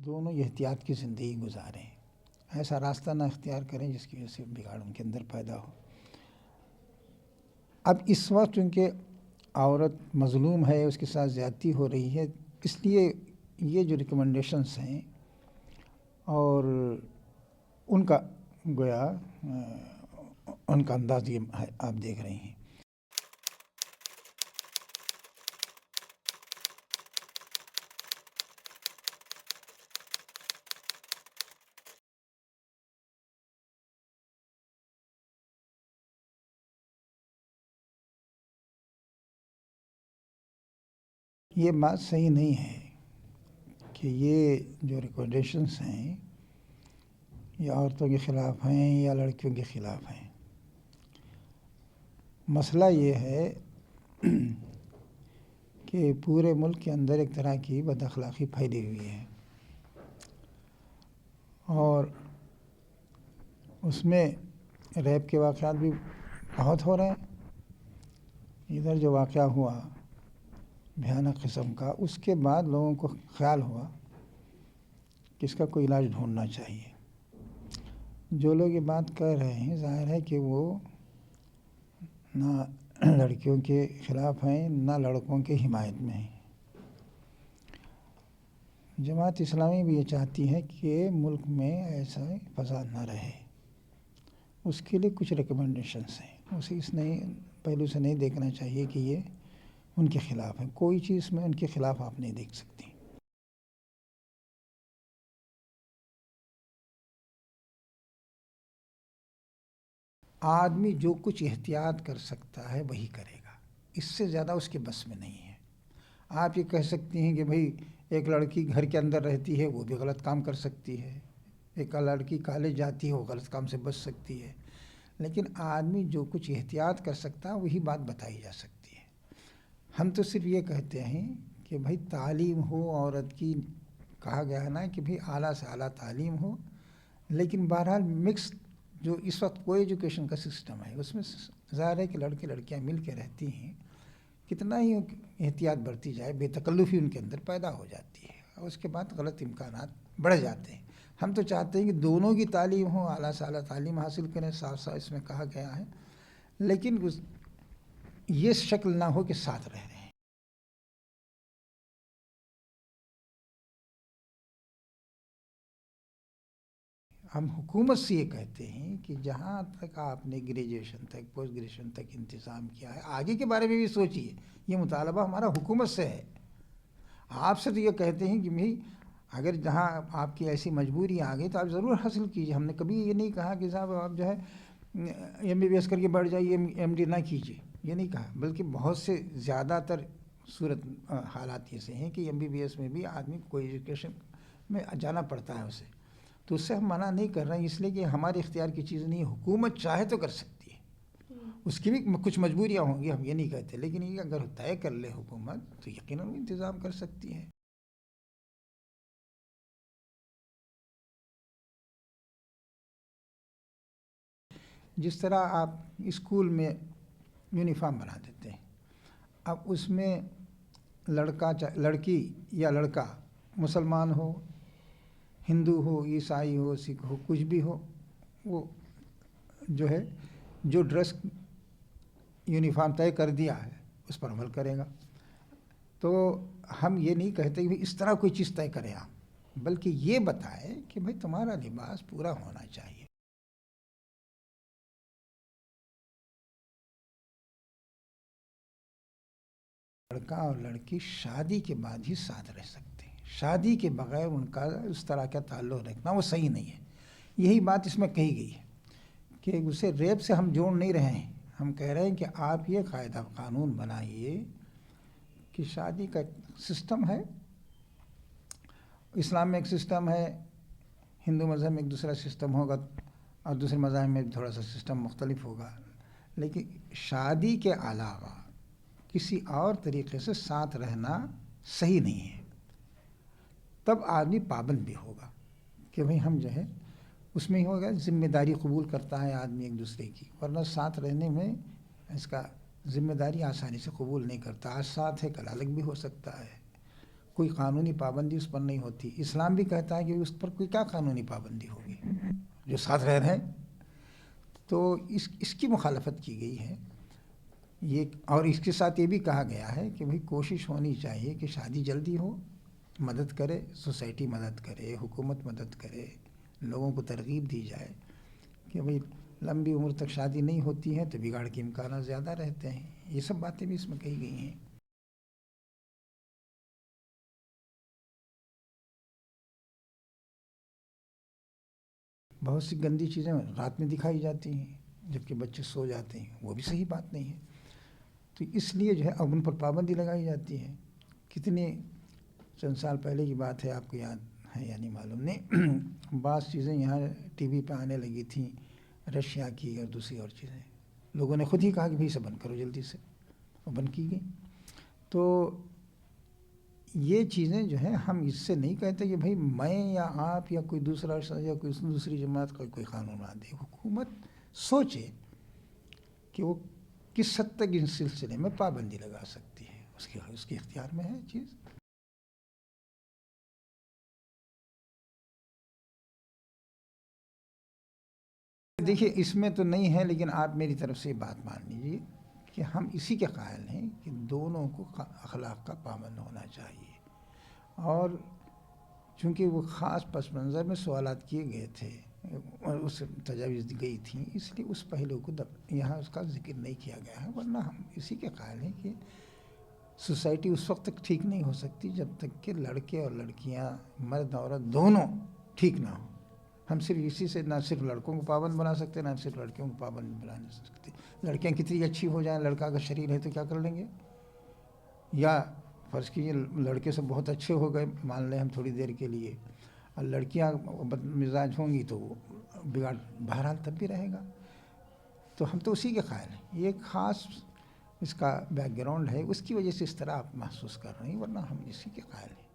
دونوں احتیاط کی زندگی گزاریں، ایسا راستہ نہ اختیار کریں جس کی وجہ سے بگاڑ ان کے اندر پیدا ہو۔ اب اس وقت چونکہ عورت مظلوم ہے، اس کے ساتھ زیادتی ہو رہی ہے، اس لیے یہ جو ریکمنڈیشنس ہیں اور ان کا گویا ان کا انداز یہ آپ دیکھ رہے ہیں۔ یہ بات صحیح نہیں ہے کہ یہ جو ریکمنڈیشنس ہیں یہ عورتوں کے خلاف ہیں یا لڑکیوں کے خلاف ہیں۔ مسئلہ یہ ہے کہ پورے ملک کے اندر ایک طرح کی بد اخلاقی پھیلی ہوئی ہے اور اس میں ریپ کے واقعات بھی بہت ہو رہے ہیں۔ ادھر جو واقعہ ہوا بھیانک قسم کا، اس کے بعد لوگوں کو خیال ہوا کہ اس کا کوئی علاج ڈھونڈنا چاہیے۔ جو لوگ یہ بات کر رہے ہیں ظاہر ہے کہ وہ نہ لڑکیوں کے خلاف ہیں نہ لڑکوں کے حمایت میں ہیں۔ جماعت اسلامی بھی یہ چاہتی ہے کہ ملک میں ایسا فساد نہ رہے، اس کے لیے کچھ ریکمنڈیشنس ہیں، اسے اس پہلو سے نہیں دیکھنا چاہیے کہ یہ ان کے خلاف ہے۔ کوئی چیز میں ان کے خلاف آپ نہیں دیکھ سکتی۔ آدمی جو کچھ احتیاط کر سکتا ہے وہی کرے گا، اس سے زیادہ اس کے بس میں نہیں ہے۔ آپ یہ کہہ سکتی ہیں کہ بھئی ایک لڑکی گھر کے اندر رہتی ہے وہ بھی غلط کام کر سکتی ہے، ایک لڑکی کالج جاتی ہے وہ غلط کام سے بچ سکتی ہے، لیکن آدمی جو کچھ احتیاط کر سکتا ہے وہی بات بتائی جا سکتی ہے۔ ہم تو صرف یہ کہتے ہیں کہ بھئی تعلیم ہو عورت کی، کہا گیا ہے نا کہ بھئی اعلیٰ سے اعلیٰ تعلیم ہو، لیکن بہرحال مکس جو اس وقت کو ایجوکیشن کا سسٹم ہے اس میں ظاہر ہے کہ لڑکے لڑکیاں مل کے رہتی ہیں، کتنا ہی احتیاط برتی جائے بے تکلفی ان کے اندر پیدا ہو جاتی ہے اور اس کے بعد غلط امکانات بڑھ جاتے ہیں۔ ہم تو چاہتے ہیں کہ دونوں کی تعلیم ہو، اعلیٰ سے اعلیٰ تعلیم حاصل کریں، صاف صاف اس میں کہا گیا ہے، لیکن یہ شکل نہ ہو کہ ساتھ رہ رہے ہیں۔ ہم حکومت سے یہ کہتے ہیں کہ جہاں تک آپ نے گریجویشن تک پوسٹ گریجویشن تک انتظام کیا ہے آگے کے بارے میں بھی سوچیے۔ یہ مطالبہ ہمارا حکومت سے ہے۔ آپ سے تو یہ کہتے ہیں کہ بھئی اگر جہاں آپ کی ایسی مجبوری آ گئی تو آپ ضرور حاصل کیجیے۔ ہم نے کبھی یہ نہیں کہا کہ صاحب آپ جو ہے MBBS کر کے بڑھ جائیے MD نہ کیجیے، یہ نہیں کہا، بلکہ بہت سے زیادہ تر صورت حالات ایسے ہیں کہ MBBS میں بھی آدمی کو ایجوکیشن میں جانا پڑتا ہے اسے، تو اس سے ہم منع نہیں کر رہے ہیں، اس لیے کہ ہمارے اختیار کی چیز نہیں ہے۔ حکومت چاہے تو کر سکتی ہے، اس کی بھی کچھ مجبوریاں ہوں گی، ہم یہ نہیں کہتے، لیکن یہ اگر طے کر لے حکومت تو یقیناً انتظام کر سکتی ہے۔ جس طرح آپ اسکول میں یونیفارم بنا دیتے ہیں، اب اس میں لڑکی یا لڑکا مسلمان ہو، ہندو ہو، عیسائی ہو، سکھ ہو، کچھ بھی ہو، وہ جو ہے جو ڈریس یونیفارم طے کر دیا ہے اس پر عمل کرے گا۔ تو ہم یہ نہیں کہتے کہ اس طرح کوئی چیز طے کریں آپ، بلکہ یہ بتائیں کہ بھئی تمہارا لباس پورا ہونا چاہیے۔ لڑکا اور لڑکی شادی کے بعد ہی ساتھ رہ سکتے ہیں، شادی کے بغیر ان کا اس طرح کا تعلق رکھنا وہ صحیح نہیں ہے۔ یہی بات اس میں کہی گئی ہے کہ اسے ریپ سے ہم جوڑ نہیں رہے ہیں، ہم کہہ رہے ہیں کہ آپ یہ قاعدہ قانون بنائیے کہ شادی کا سسٹم ہے، اسلام میں ایک سسٹم ہے، ہندو مذہب میں ایک دوسرا سسٹم ہوگا اور دوسرے مذاہب میں تھوڑا سا سسٹم مختلف ہوگا، لیکن شادی کے علاوہ کسی اور طریقے سے ساتھ رہنا صحیح نہیں ہے۔ تب آدمی پابند بھی ہوگا کہ بھئی ہم جو ہے اس میں ہی ہوگا، ذمہ داری قبول کرتا ہے آدمی ایک دوسرے کی، ورنہ ساتھ رہنے میں اس کا ذمہ داری آسانی سے قبول نہیں کرتا۔ آج ساتھ ہے کل الگ بھی ہو سکتا ہے، کوئی قانونی پابندی اس پر نہیں ہوتی. اسلام بھی کہتا ہے کہ اس پر کوئی کیا قانونی پابندی ہوگی جو ساتھ رہ رہے ہیں. تو اس کی مخالفت کی گئی ہے یہ. اور اس کے ساتھ یہ بھی کہا گیا ہے کہ بھئی کوشش ہونی چاہیے کہ شادی جلدی ہو، مدد کرے سوسائٹی، مدد کرے حکومت، مدد کرے، لوگوں کو ترغیب دی جائے کہ بھئی لمبی عمر تک شادی نہیں ہوتی ہے تو بگاڑ کے امکانات زیادہ رہتے ہیں. یہ سب باتیں بھی اس میں کہی گئی ہیں. بہت سی گندی چیزیں رات میں دکھائی جاتی ہیں جبکہ بچے سو جاتے ہیں، وہ بھی صحیح بات نہیں ہے. تو اس لیے جو ہے اب ان پر پابندی لگائی جاتی ہے. کتنے چند سال پہلے کی بات ہے، آپ کو یاد ہے یا نہیں معلوم نہیں، بعض چیزیں یہاں ٹی وی پہ آنے لگی تھیں رشیا کی اور دوسری اور چیزیں. لوگوں نے خود ہی کہا کہ بھئی اسے بند کرو جلدی سے، اور بند کی گئی. تو یہ چیزیں جو ہیں ہم اس سے نہیں کہتے کہ بھئی میں یا آپ یا کوئی دوسرا شخص یا کوئی دوسری جماعت کا کوئی قانون بنا دے. حکومت سوچے کہ وہ کس حد تک اس سلسلے میں پابندی لگا سکتی ہے، اس کے اختیار میں ہے چیز. دیکھیے اس میں تو نہیں ہے، لیکن آپ میری طرف سے بات مان لیجیے کہ ہم اسی کے قائل ہیں کہ دونوں کو اخلاق کا پابند ہونا چاہیے. اور چونکہ وہ خاص پس منظر میں سوالات کیے گئے تھے اور اس تجاویز دی گئی تھیں، اس لیے اس پہلو کو یہاں اس کا ذکر نہیں کیا گیا ہے. ورنہ ہم اسی کے قائل ہیں کہ سوسائٹی اس وقت تک ٹھیک نہیں ہو سکتی جب تک کہ لڑکے اور لڑکیاں، مرد عورت دونوں ٹھیک نہ ہوں. ہم صرف اسی سے نہ صرف لڑکوں کو پابند بنا سکتے، نہ صرف لڑکیوں کو پابند بنا نہیں سکتے. لڑکیاں کتنی اچھی ہو جائیں، لڑکا کا شریر ہے تو کیا کر لیں گے؟ یا فرض کیجیے لڑکے سے بہت اچھے ہو گئے مان لیں ہم تھوڑی دیر کے لیے، اور لڑکیاں بد مزاج ہوں گی تو وہ بگاڑ بہرحال تب بھی رہے گا. تو ہم تو اسی کے قائل ہیں. یہ ایک خاص اس کا بیک گراؤنڈ ہے، اس کی وجہ سے اس طرح آپ محسوس کر رہے ہیں، ورنہ ہم اسی کے قائل ہیں.